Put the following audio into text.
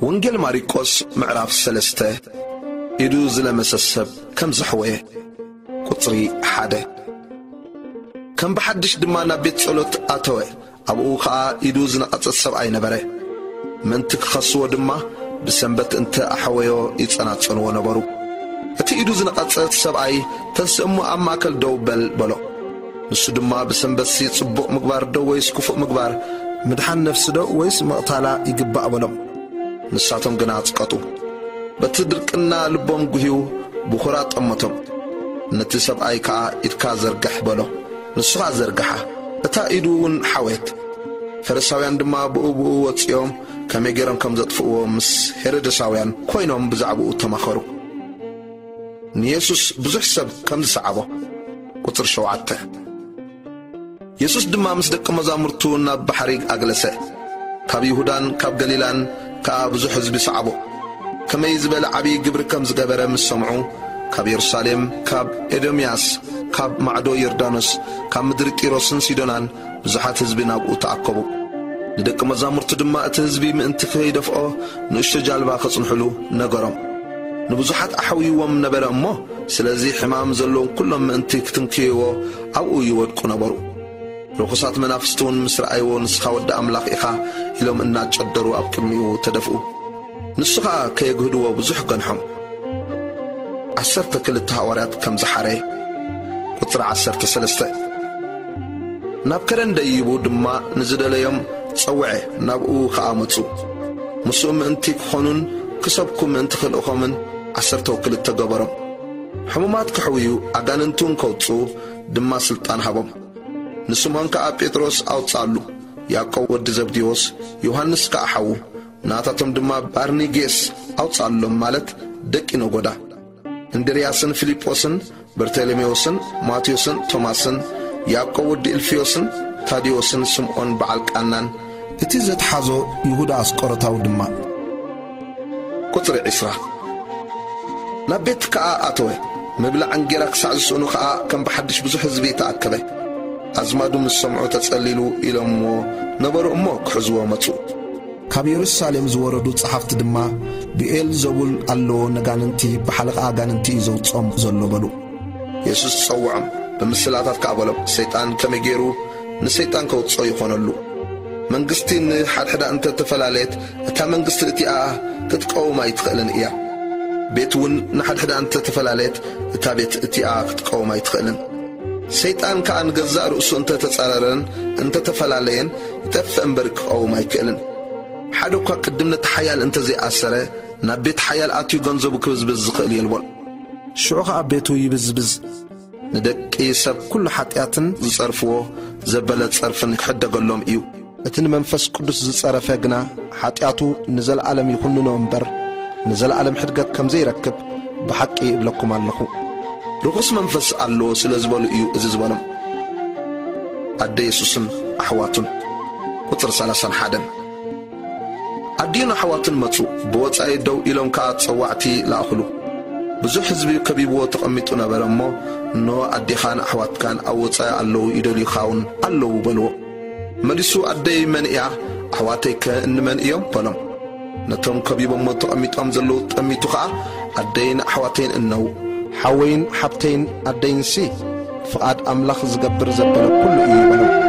ወንጌል ማርቆስ ምዕራፍ 3 ኢዱ ዝለመሰሰብ ከም ዝሕወየ ቁጥሪ 1 ከም በሐድሽ ድማ ናብ ቤት ጸሎት ኣተወ ኣብኡ ኸኣ ኢዱ ዝነቐጸት ሰብኣይ ነበረ ምንቲ ክኸስዎ ድማ ብሰንበት እንተ ኣሕወዮ ይጸናጸንዎ ነበሩ እቲ ኢዱ ዝነቐጸት ሰብኣይ ተንስእሞ ኣብ ማእከል ደው በል በሎ ንሱ ድማ ብሰንበት ጽቡቕ ምግባር ዶ ወይስ ክፉእ ምግባር ምድሓን ነፍሲ ዶ ወይስ መቕታላ ይግባእ በሎም ንሳቶም ግና ጽቀጡ በቲ ድርቅና ልቦም ጉሂው ብኹራ ጠመቶም ነቲ ሰብኣይ ከኣ ኢድካ ዘርግሕ በሎ ንሱኻ ዘርግሓ እታ ኢዱ እውን ሓወት ፈሪሳውያን ድማ ብኡብኡ ወፂኦም ከመይ ገይሮም ከም ዘጥፍእዎ ምስ ሄሮድሳውያን ኮይኖም ብዛዕባኡ ተማኸሩ ንየሱስ ብዙሕ ሰብ ከም ዝሰዓቦ ቁጥር 7 ኢየሱስ ድማ ምስ ደቀ መዛሙርቱ ናብ ባሕሪ ኣግለሰ ካብ ይሁዳን ካብ ገሊላን ከኣ ብዙሕ ህዝቢ ሰዓቦ ከመይ ዝበለ ዓብዪ ግብሪ ከም ዝገበረ ምስ ሰምዑ ካብ ኢየሩሳሌም ካብ ኤዶምያስ ካብ ማዕዶ ዮርዳኖስ ካብ ምድሪ ጢሮስን ሲዶናን ብዙሓት ህዝቢ ናብኡ ተኣከቡ ንደቀ መዛሙርቱ ድማ እቲ ህዝቢ ምእንቲ ከይደፍኦ ንእሽቶ ጃልባ ከጽንሕሉ ነገሮም ንብዙሓት ኣሕዊዎም ነበረ እሞ ስለዚ ሕማም ዘለዎም ኩሎም ምእንቲ ክትንክይዎ ኣብኡ ይወድቁ ነበሩ ርኩሳት መናፍስቲ እውን ምስ ረኣይዎ ንስኻ ወዲ ኣምላኽ ኢኻ ኢሎም እናጨደሩ ኣብ ቅድሚኡ ተደፍኡ ንሱ ኸኣ ከየግህድዎ ብዙሕ ገንሖም 12 ሐዋርያት ከም ዝሓረ ቁጥሪ 13 ናብ ከረን ደይቡ ድማ ንዝደለዮም ጸውዐ ናብኡ ኸኣ መጹ ምስኡ ምእንቲ ክኾኑን ክሰብኩ ምእንቲ ክልእኾምን 12 ገበሮም ሕሙማት ክሕውዩ ኣጋንንቱን ከውፁ ድማ ስልጣን ሃቦም ንስምዖን ከኣ ጴጥሮስ ኣውጻሉ ያዕቆብ ወዲ ዘብዴዎስ ዮሐንስ ከኣ ሓዉ ናታቶም ድማ ባርኒጌስ ኣውጻሎም ማለት ደቂ ነጎዳ እንድርያስን ፊልጶስን በርተሎሜዎስን ማቴዎስን ቶማስን ያዕቆብ ወዲ እልፍዮስን ታዲዮስን ስምዖን በዓል ቃናን እቲ ዘተሓዞ ይሁዳ አስቆሮታው ድማ ቁጥሪ 20 ናብ ቤት ከኣ ኣተወ መብላዕን ጌራ ክሳዕ ዝስእኑ ከኣ ከም በሐድሽ ብዙሕ ህዝቢ ተኣከበ ኣዝማዱ ምስ ሰምዑ ተጸሊሉ ኢሎምዎ ነበሩ እሞ ክሕዝዎ መጹ ካብ ኢየሩሳሌም ዝወረዱ ጸሓፍቲ ድማ ብኤል ዘቡል ኣለዎ ነጋንንቲ ብሓለቓ ኣጋንንቲ እዩ ዘውፅኦም ዘሎ በሉ ኢየሱስ ጸውዖም ብምስላታት ከኣበሎም ሰይጣን ከመይ ገይሩ ንሰይጣን ከውፅኦ ይኾነሉ መንግስቲ ንሓድሕዳ እንተ ተፈላለየት እታ መንግስቲ እቲኣ ክትቀውማ ይትኽእልን እያ ቤት እውን ንሓድሕዳ እንተ ተፈላለየት እታ ቤት እቲኣ ክትቀውማ ይትኽእልን ሰይጣን ከኣ ንገዛእ ርእሱ እንተ ተጻረረን እንተ ተፈላለየን ይጠፍእ እምበር ክቀውማ ይክእልን ሓደ እኳ ቅድም ነቲ ሓያል እንተ ዘይኣሰረ ናብ ቤት ሓያል ኣትዩ ገንዘቡ ክብዝብዝ ዝኽእል የልቦን ሽዑ ኸኣ ቤቱ ይብዝብዝ ንደቂ ሰብ ኩሉ ሓጢኣትን ዝጸርፍዎ ዘበለ ጸርፍን ክሕደገሎም እዩ እቲ ንመንፈስ ቅዱስ ዝጸረፈ ግና ሓጢኣቱ ንዘለዓለም ይኹንኖ እምበር ንዘለዓለም ሕድገት ከም ዘይረክብ ብሓቂ ይብለኩም ኣለኹ ርኩስ መንፈስ ኣለዎ ስለ ዝበሉ እዩ እዚ ዝበሎም ኣደ ኢየሱስን ኣሕዋቱን ቁጥሪ 31 ኣዲን ኣሕዋቱን መጹ ብወጻኢ ደው ኢሎም ከኣ ጸዋዕቲ ለኣኽሉ ብዙሕ ህዝቢ ከቢብዎ ተቐሚጡ ነበረ እሞ እነሆ ኣዴኻን ኣሕዋትካን ኣብ ወጻኢ ኣለዉ ይደልዩኻውን ኣለዉ በልዎ መሊሱ ኣደይ መን እያ ኣሕዋተይ ከ እንመን እዮም በሎም ነቶም ከቢቦሞ ተቐሚጦም ዘለዉ ጠሚቱ ከኣ ኣደይን ኣሕዋተይን እነው ሓወይን ሓብተይን ኣደይንሲ ፍቓድ ኣምላኽ ዝገብር ዘበለ ኩሉ እዩ ይበሎም